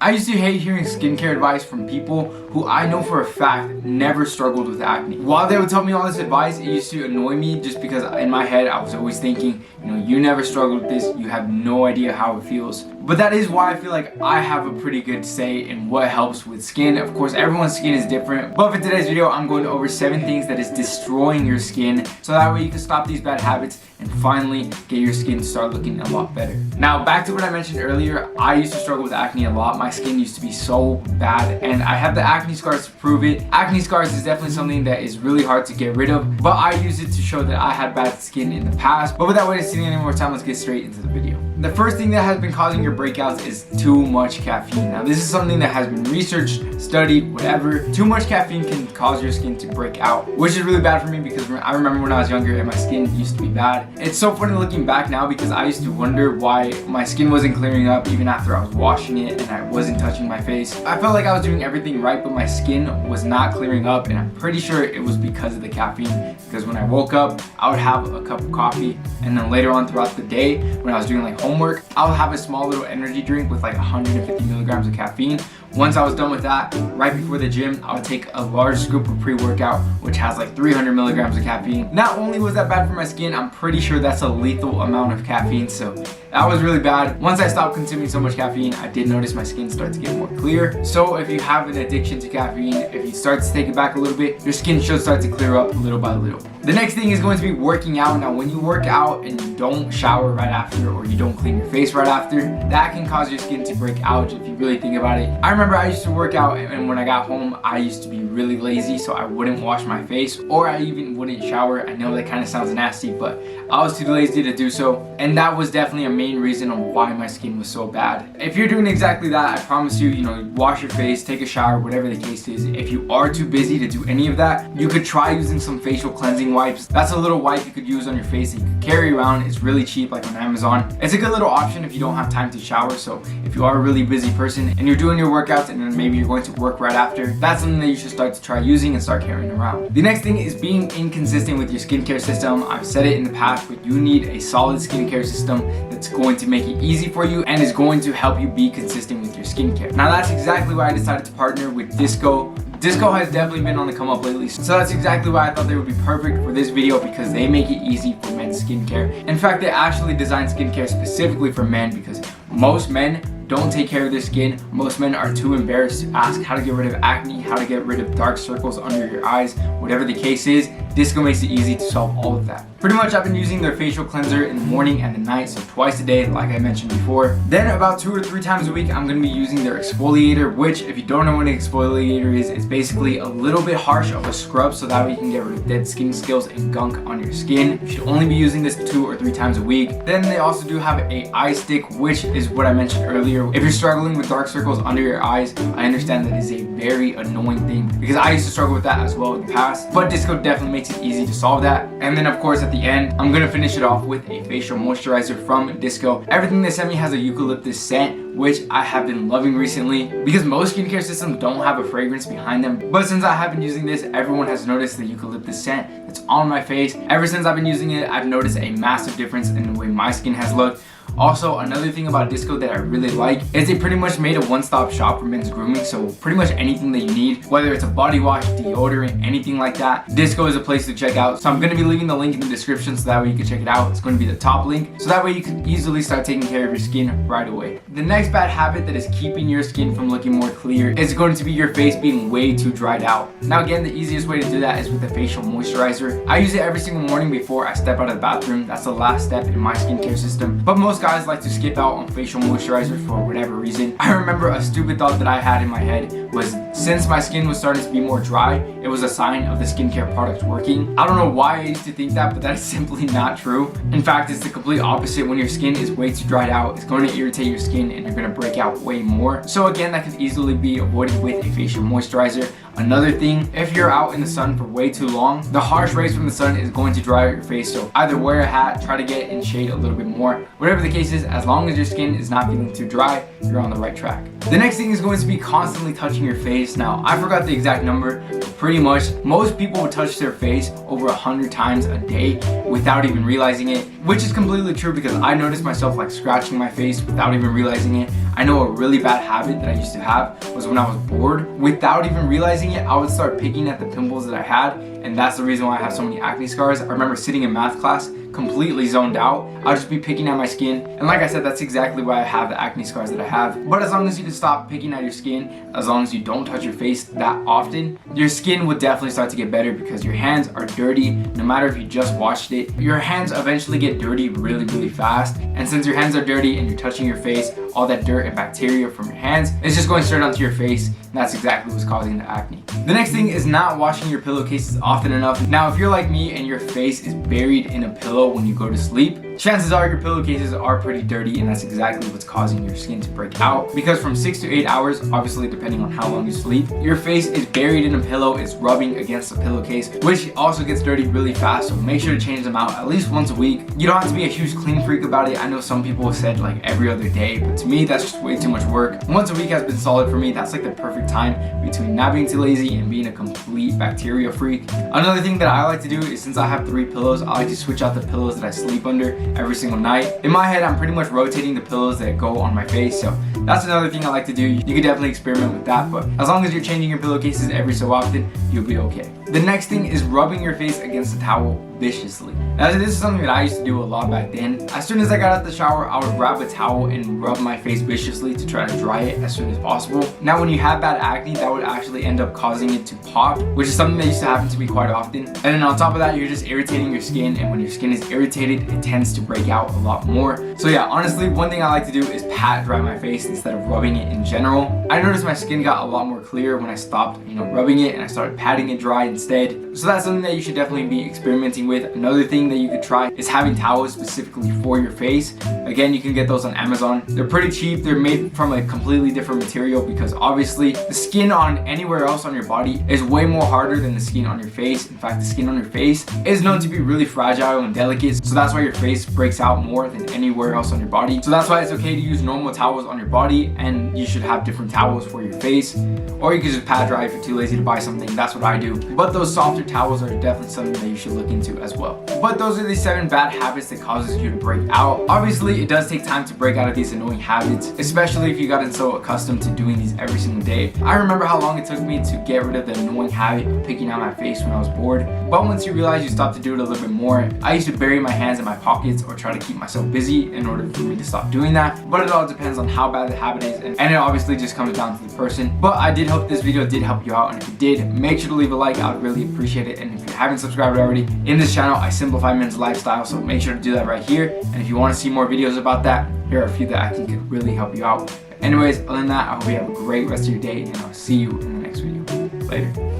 I used to hate hearing skincare advice from people who I know for a fact never struggled with acne. While they would tell me all this advice, it used to annoy me just because in my head I was always thinking, you never struggled with this, you have no idea how it feels. But that is why I feel like I have a pretty good say in what helps with skin. Of course, everyone's skin is different, but for today's video, I'm going over 7 things that is destroying your skin, so that way you can stop these bad habits and finally get your skin to start looking a lot better. Now, back to what I mentioned earlier, I used to struggle with acne a lot. My skin used to be so bad, and I have the acne scars to prove it. Acne scars is definitely something that is really hard to get rid of, but I use it to show that I had bad skin in the past. But without wasting any more time, let's get straight into the video. The first thing that has been causing your breakouts is too much caffeine. Now, this is something that has been researched, studied, whatever. Too much caffeine can cause your skin to break out, which is really bad for me because I remember when I was younger and my skin used to be bad. It's so funny looking back now because I used to wonder why my skin wasn't clearing up even after I was washing it and I wasn't touching my face. I felt like I was doing everything right, but my skin was not clearing up, and I'm pretty sure it was because of the caffeine. Because when I woke up, I would have a cup of coffee, and then later on throughout the day, when I was doing like homework, I would have a small little energy drink with like 150 milligrams of caffeine. Once I was done with that, right before the gym, I would take a large scoop of pre-workout, which has like 300 milligrams of caffeine. Not only was that bad for my skin, I'm pretty sure that's a lethal amount of caffeine, so that was really bad. Once I stopped consuming so much caffeine, I did notice my skin start to get more clear. So if you have an addiction to caffeine, if you start to take it back a little bit, your skin should start to clear up little by little. The next thing is going to be working out. Now, when you work out and you don't shower right after, or you don't clean your face right after, that can cause your skin to break out if you really think about it. I remember I used to work out, and when I got home, I used to be really lazy, so I wouldn't wash my face, or I even wouldn't shower. I know that kind of sounds nasty, but I was too lazy to do so, and that was definitely a main reason on why my skin was so bad. If you're doing exactly that, I promise you, wash your face, take a shower, whatever the case is. If you are too busy to do any of that, you could try using some facial cleansing wipes. That's a little wipe you could use on your face that you could carry around. It's really cheap, like on Amazon. It's a good little option if you don't have time to shower. So if you are a really busy person and you're doing your workouts and then maybe you're going to work right after, that's something that you should start to try using and start carrying around. The next thing is being inconsistent with your skincare system. I've said it in the past, but you need a solid skincare system that's going to make it easy for you and is going to help you be consistent with your skincare. Now, that's exactly why I decided to partner with Disco. Disco has definitely been on the come up lately, so that's exactly why I thought they would be perfect for this video, because they make it easy for men's skincare. In fact, they actually designed skincare specifically for men because most men don't take care of their skin. Most men are too embarrassed to ask how to get rid of acne, how to get rid of dark circles under your eyes, whatever the case is. Disco makes it easy to solve all of that. Pretty much, I've been using their facial cleanser in the morning and the night, so twice a day, like I mentioned before. Then about 2 or 3 times a week, I'm going to be using their exfoliator, which, if you don't know what an exfoliator is, it's basically a little bit harsh of a scrub, so that way you can get rid of dead skin scales and gunk on your skin. You should only be using this 2 or 3 times a week. Then they also do have a eye stick, which is what I mentioned earlier. If you're struggling with dark circles under your eyes, I understand that is a very annoying thing because I used to struggle with that as well in the past, but Disco definitely makes it easy to solve that. And then of course at the end, I'm gonna finish it off with a facial moisturizer from Disco. Everything they sent me has a eucalyptus scent, which I have been loving recently because most skincare systems don't have a fragrance behind them. But since I have been using this, everyone has noticed the eucalyptus scent that's on my face. Ever since I've been using it, I've noticed a massive difference in the way my skin has looked. Also, another thing about Disco that I really like is they pretty much made a one-stop shop for men's grooming, so pretty much anything that you need, whether it's a body wash, deodorant, anything like that, Disco is a place to check out. So I'm going to be leaving the link in the description so that way you can check it out. It's going to be the top link, so that way you can easily start taking care of your skin right away. The next bad habit that is keeping your skin from looking more clear is going to be your face being way too dried out. Now again, the easiest way to do that is with a facial moisturizer. I use it every single morning before I step out of the bathroom. That's the last step in my skincare system, but most guys like to skip out on facial moisturizer for whatever reason. I remember a stupid thought that I had in my head was, since my skin was starting to be more dry, it was a sign of the skincare product working. I don't know why I used to think that, but that is simply not true. In fact, it's the complete opposite. When your skin is way too dried out, it's going to irritate your skin and you're going to break out way more. So again, that can easily be avoided with a facial moisturizer. Another thing, if you're out in the sun for way too long, the harsh rays from the sun is going to dry out your face, so either wear a hat, try to get in shade a little bit more. Whatever the case is, as long as your skin is not feeling too dry, you're on the right track. The next thing is going to be constantly touching your face. Now, I forgot the exact number, but pretty much most people would touch their face over 100 times a day without even realizing it, which is completely true because I noticed myself like scratching my face without even realizing it. I know a really bad habit that I used to have was when I was bored, without even realizing it, I would start picking at the pimples that I had, and that's the reason why I have so many acne scars. I remember sitting in math class completely zoned out. I'll just be picking at my skin, and like I said, that's exactly why I have the acne scars that I have. But as long as you can stop picking at your skin, as long as you don't touch your face that often, your skin will definitely start to get better because your hands are dirty. No matter if you just washed it, your hands eventually get dirty really fast, and since your hands are dirty and you're touching your face, all that dirt and bacteria from your hands is just going straight onto your face, and that's exactly what's causing the acne. The next thing is not washing your pillowcases often enough. Now, if you're like me and your face is buried in a pillow when you go to sleep, chances are your pillowcases are pretty dirty, and that's exactly what's causing your skin to break out, because from 6 to 8 hours, obviously depending on how long you sleep, your face is buried in a pillow, it's rubbing against the pillowcase, which also gets dirty really fast. So make sure to change them out at least once a week. You don't have to be a huge clean freak about it. I know some people have said like every other day, but to me that's just way too much work. Once a week has been solid for me. That's like the perfect time between not being too lazy and being a complete bacteria freak. Another thing that I like to do is, since I have 3 pillows, I like to switch out the pillows that I sleep under every single night. In my head, I'm pretty much rotating the pillows that go on my face, so that's another thing I like to do. You could definitely experiment with that, but as long as you're changing your pillowcases every so often, you'll be okay. The next thing is rubbing your face against the towel viciously. Now, this is something that I used to do a lot back then. As soon as I got out the shower, I would grab a towel and rub my face viciously to try to dry it as soon as possible. Now, when you have bad acne, that would actually end up causing it to pop, which is something that used to happen to me quite often. And then on top of that, you're just irritating your skin, and when your skin is irritated, it tends to break out a lot more. So yeah, honestly, one thing I like to do is pat dry my face instead of rubbing it in general. I noticed my skin got a lot more clear when I stopped, rubbing it, and I started patting it dry instead. So that's something that you should definitely be experimenting with. Another thing that you could try is having towels specifically for your face. Again, you can get those on Amazon. They're pretty cheap. They're made from a completely different material because obviously the skin on anywhere else on your body is way more harder than the skin on your face. In fact, the skin on your face is known to be really fragile and delicate, so that's why your face breaks out more than anywhere else on your body. So that's why it's okay to use normal towels on your body, and you should have different towels for your face, or you can just pat dry if you're too lazy to buy something. That's what I do. But those softer towels are definitely something that you should look into as well. But those are the 7 bad habits that causes you to break out. Obviously, it does take time to break out of these annoying habits, especially if you gotten so accustomed to doing these every single day. I remember how long it took me to get rid of the annoying habit of picking out my face when I was bored. But once you realize you stop to do it a little bit more, I used to bury my hands in my pockets or try to keep myself busy in order for me to stop doing that. But it all depends on how bad the habit is, and it obviously just comes down to the person. But I did hope this video did help you out, and if it did, make sure to leave a like. I would really appreciate it. And if you haven't subscribed already, in this channel I simplify men's lifestyle, so make sure to do that right here. And if you want to see more videos about that, here are a few that I think could really help you out. Anyways, other than that, I hope you have a great rest of your day, and I'll see you in the next video. Later.